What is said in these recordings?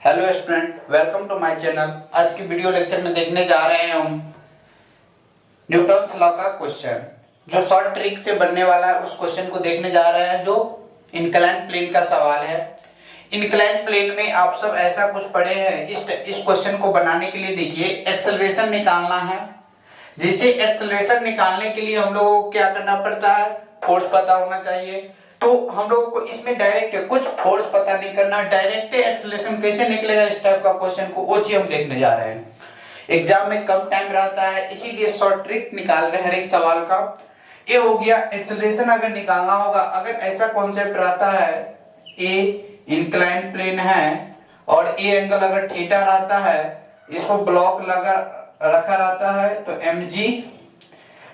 Hello student, welcome to my channel. आज की video lecture में देखने जा रहे हैं हम न्यूटन्स लॉ का क्वेश्चन, जो शॉर्ट ट्रिक से बनने वाला है। उस क्वेश्चन को देखने जा रहे हैं जो इंक्लाइंड प्लेन का सवाल है। इंक्लाइंड प्लेन में आप सब ऐसा कुछ पढ़े हैं। इस क्वेश्चन को बनाने के लिए देखिए, एक्सेलरेशन निकालना है। जिसे एक्सेलरेशन निकालने के लिए हम लोगों को क्या करना पड़ता है, फोर्स पता होना चाहिए। तो हम लोगों को इसमें डायरेक्ट कुछ फोर्स पता नहीं करना, डायरेक्ट एक्सेलरेशन कैसे निकलेगा, इस टाइप का क्वेश्चन को वो चीज हम देखने जा रहे हैं। एग्जाम में कम टाइम रहता है, इसीलिए शॉर्ट ट्रिक निकाल रहे हैं हर एक सवाल का। ये हो गया एक्सेलरेशन अगर निकालना होगा। अगर ऐसा कॉन्सेप्ट रहता है, ए इंक्लाइंड प्लेन है और ए एंगल अगर थीटा रहता है, इसको ब्लॉक लगा रखा रहता है, तो mg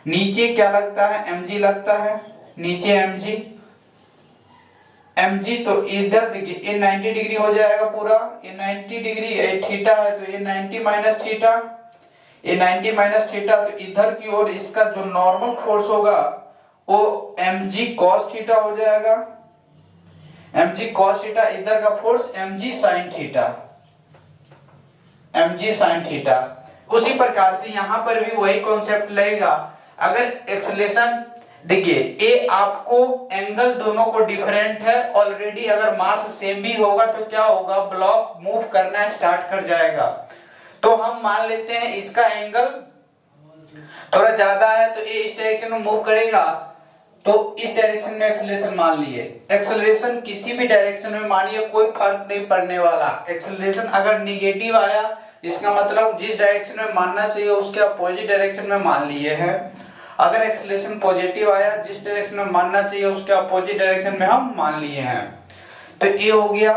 नीचे क्या लगता है, mg लगता है नीचे mg। तो इधर देखिए, ये 90 डिग्री हो जाएगा पूरा, ये 90 डिग्री, ये थीटा है तो ये 90 माइनस थीटा, ये 90 माइनस थीटा। तो इधर की ओर इसका जो नॉर्मल फोर्स होगा वो mg cos थीटा हो जाएगा, mg cos थीटा। इधर का force mg sin theta, mg sin theta. उसी प्रकार से यहां पर भी वही कॉन्सेप्ट लगेगा। अगर एक्सेलरेशन देखिए, ए आपको एंगल दोनों को डिफरेंट है ऑलरेडी, अगर मास सेम भी होगा तो क्या होगा, ब्लॉक मूव करना स्टार्ट कर जाएगा। तो हम मान लेते हैं इसका एंगल थोड़ा ज्यादा है तो ए इस डायरेक्शन में मूव करेगा, तो इस डायरेक्शन में एक्सेलरेशन मान लिए। एक्सेलरेशन किसी भी डायरेक्शन में मानिए, कोई फर्क नहीं पड़ने वाला। एक्सेलरेशन अगर निगेटिव आया, इसका मतलब जिस डायरेक्शन में मानना चाहिए उसके अपोजिट डायरेक्शन में मान लिए हैं। अगर एक्सेलरेशन पॉजिटिव आया, जिस डायरेक्शन में मानना चाहिए उसके अपोजिट डायरेक्शन में हम मान लिए हैं। तो ये हो गया,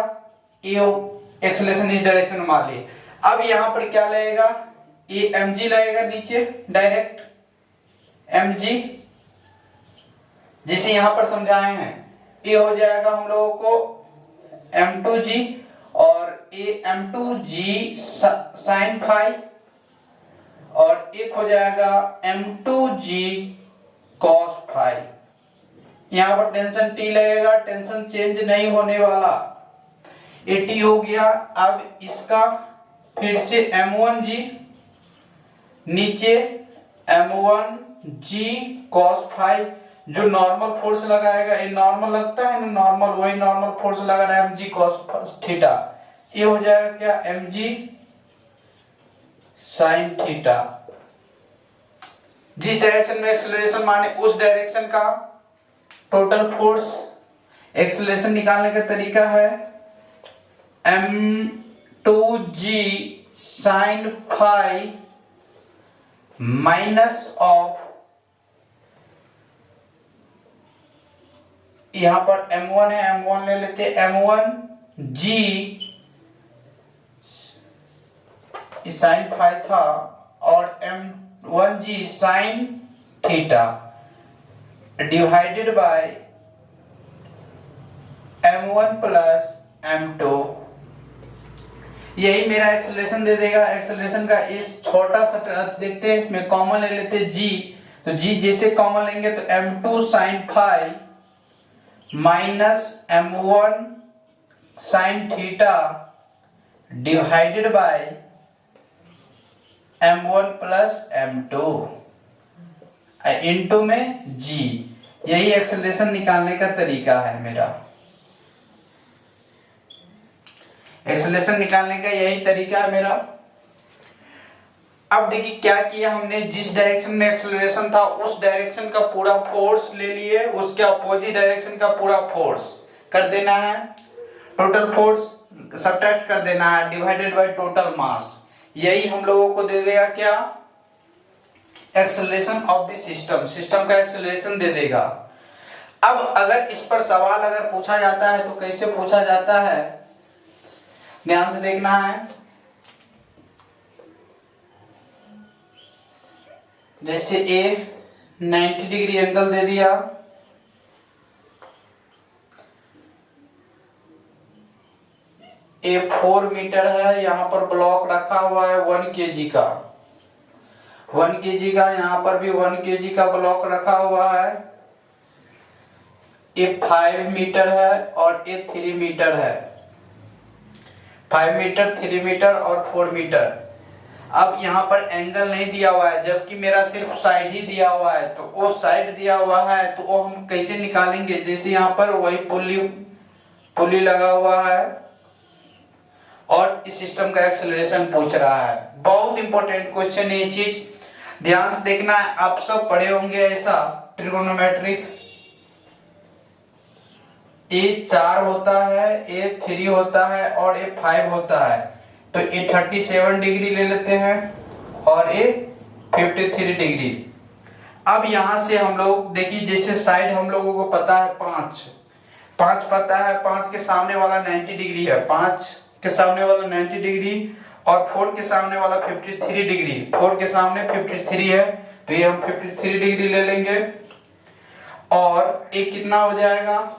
ये एक्सेलरेशन इस डायरेक्शन में मान लिए। अब यहां पर क्या लगेगा, ये mg लगेगा नीचे डायरेक्ट mg, जिसे यहां पर समझाए हैं। ये हो जाएगा हम लोगों को m2g, और ये m2g sin फाई, और एक हो जाएगा m2g cos फाई। यहां पर टेंशन t लगेगा, टेंशन चेंज नहीं होने वाला, ये t हो गया। अब इसका फिर से m1g नीचे m1g cos फाई, जो नॉर्मल फोर्स लगाएगा, ये नॉर्मल लगता है ना, नॉर्मल वही नॉर्मल फोर्स लगा रहा है mg cos थीटा। ये हो जाएगा क्या, mg sin थीटा। जिस डायरेक्शन में एक्सेलरेशन माने उस डायरेक्शन का टोटल फोर्स। एक्सेलरेशन निकालने का तरीका है m2g sin phi minus of, यहां पर m1 है, m1 ले लेते, m1g sin फाई था और m1g sin theta divided by m1 plus m2। यही मेरा एक्सेलरेशन दे देगा। एक्सेलरेशन का इस छोटा सा देखते हैं, इसमें कॉमन ले लेते हैं g, तो g जैसे कॉमन लेंगे तो m2 sin phi minus m1 sin theta divided by m1 plus m2 into में g। यही एक्सेलरेशन निकालने का तरीका है मेरा। एक्सेलरेशन निकालने का यही तरीका है मेरा। अब देखिए क्या किया हमने, जिस डायरेक्शन में एक्सेलरेशन था उस डायरेक्शन का पूरा फोर्स ले लिए, उसके अपोजिट डायरेक्शन का पूरा फोर्स कर देना है, टोटल फोर्स सब्ट्रैक्ट कर देना है, डिवाइडेड बाय टोटल मास। यही हम लोगों को दे देगा क्या, acceleration of the system, system का एक्सेलरेशन दे देगा। अब अगर इस पर सवाल अगर पूछा जाता है तो कैसे पूछा जाता है, ध्यान से देखना है। जैसे ए 90 डिग्री एंगल दे दिया, ए 4 मीटर है, यहां पर ब्लॉक रखा हुआ है 1 kg का, 1 kg का, यहां पर भी 1 kg का ब्लॉक रखा हुआ है। ये 5 मीटर है और ये 3 मीटर है। 5 मीटर, 3 मीटर और 4 मीटर। अब यहाँ पर एंगल नहीं दिया हुआ है, जबकि मेरा सिर्फ साइड ही दिया हुआ है, तो वो साइड दिया हुआ है तो वो हम कैसे निकालेंगे? जैसे यहाँ पर वही पुली लगा हुआ है और इस सिस्टम का एक्सेलरेशन पूछ रहा है। बहुत इंपॉर्टेंट क्वेश्चन है, ये चीज ध्यान से देखना है। आप सब पढ़े होंगे ऐसा ट्रिगोनोमेट्रिक, ए 4 होता है, ए 3 होता है और ए 5 होता है। तो ए 37 डिग्री ले लेते हैं और ए 53 डिग्री। अब यहां से हम लोग देखिए, जैसे साइड हम लोगों को पता है 5 पता है, 5 के सामने वाला 90 डिग्री है, 5 के सामने वाला 90 डिग्री और 4 के सामने वाला 53 डिग्री, 4 के सामने 53 है, तो ये हम 53 डिग्री ले लेंगे। और ये कितना हो जाएगा?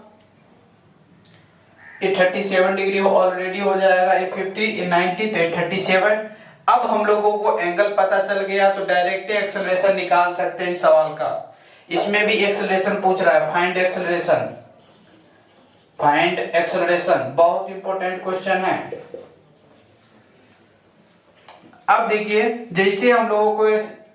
ये 37 डिग्री ऑलरेडी हो जाएगा, ये 50, ये 90, तो ये 37। अब हम लोगों को एंगल पता चल गया तो डायरेक्ट एक्सेलरेशन निकाल सकते हैं इस सवाल का। इसमें भी एक्सेलरेशन पूछ रहा है, फाइंड एक्सेलरेशन। फाइंड एक्सेलरेशन बहुत इंपॉर्टेंट क्वेश्चन है। अब देखिए, जैसे हम लोगों को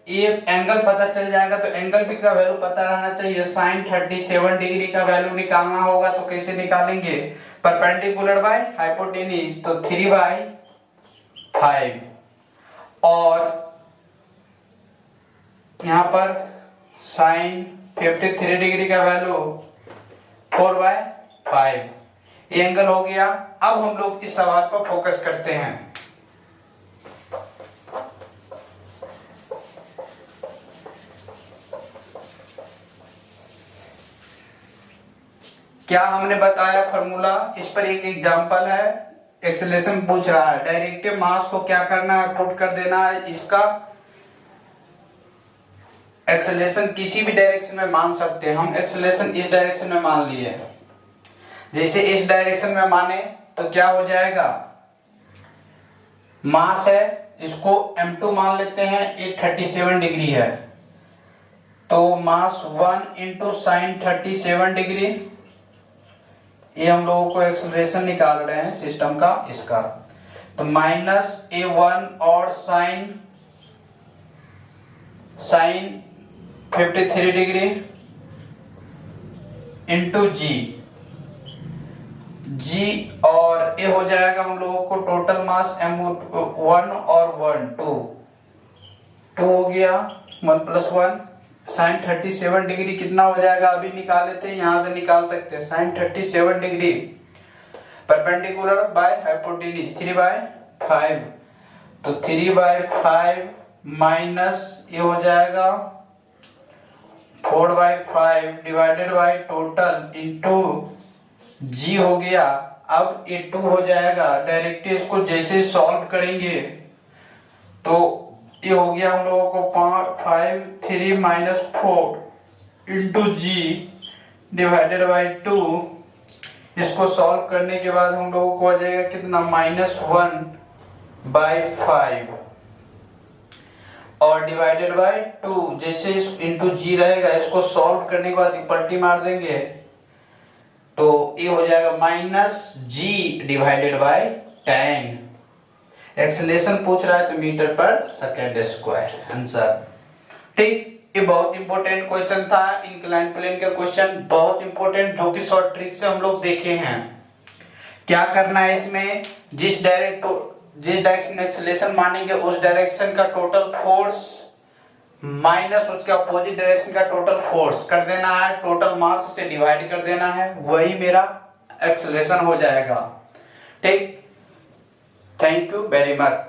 ये एंगल पता चल जाएगा तो एंगल भी का वैल्यू पता रहना चाहिए। sin 37 डिग्री का वैल्यू निकालना होगा तो कैसे निकालेंगे? परपेंडिकुलर बाय हाइपोटेन्यूज, तो 3/5 और यहां पर sin 53 डिग्री का वैल्यू 4/5, ये एंगल हो गया। अब हम लोग इस सवाल पर फोकस करते हैं। क्या हमने बताया फॉर्मूला, इस पर एक एग्जांपल है, एक्सेलरेशन पूछ रहा है। डायरेक्टिव मास को क्या करना है? पुट कर देना है। इसका एक्सेलरेशन किसी भी डायरेक्शन में मान सकते हैं हम। एक्सेलरेशन इस डायरेक्शन में मान लिए, जैसे इस डायरेक्शन में माने तो क्या हो जाएगा? मास है, इसको m2 मान लेते हैं, ये 37 डिग्री है, तो मास 1 इंटू साइन 37 डिग्री। ये हम लोगों को एक्सेलरेशन निकाल रहे हैं सिस्टम का, इसका तो -a1 और साइन 53 डिग्री इंटू जी और ये हो जाएगा हम लोगों को टोटल मास m1 और 2 हो गया, 1 + 1 sin 37 डिग्री कितना हो जाएगा? अभी निकाल लेते हैं, यहां से निकाल सकते हैं। sin 37 degree perpendicular by hypotenuse 3/5, तो 3/5 माइनस ये हो जाएगा 4/5 डिवाइडेड बाय टोटल इंटू जी हो गया। अब ये 2 हो जाएगा, डायरेक्ट इसको जैसे सॉल्व करेंगे तो ये हो गया हम लोगों को 5 3 - 4 इंटू जी डिवाइडेड बाय 2। इसको सॉल्व करने के बाद हम लोगों को आ जाएगा कितना? -1/5 और डिवाइडेड बाय 2। जैसे इंटू जी रहेगा, इसको सॉल्व करने के बाद पलटी मार देंगे तो ये हो जाएगा -g डिवाइडेड बाय 10। एक्सेलरेशन पूछ रहा है तो मीटर पर सेकंड स्क्वायर आंसर। ठीक, ये बहुत इंपॉर्टेंट क्वेश्चन था, इंक्लाइन प्लेन का क्वेश्चन, बहुत इंपॉर्टेंट, जो कि शॉर्ट ट्रिक से हम लोग देखे हैं। क्या करना है इसमें? जिस डायरेक्शन एक्सेलरेशन मानेंगे उस डायरेक्शन का टोटल फोर्स माइनस उसके अपोजिट डायरेक्शन का टोटल फोर्स कर देना है, टोटल मास से डिवाइड कर देना है, वही मेरा एक्सेलरेशन हो जाएगा। ठीक, थैंक यू वेरी मच।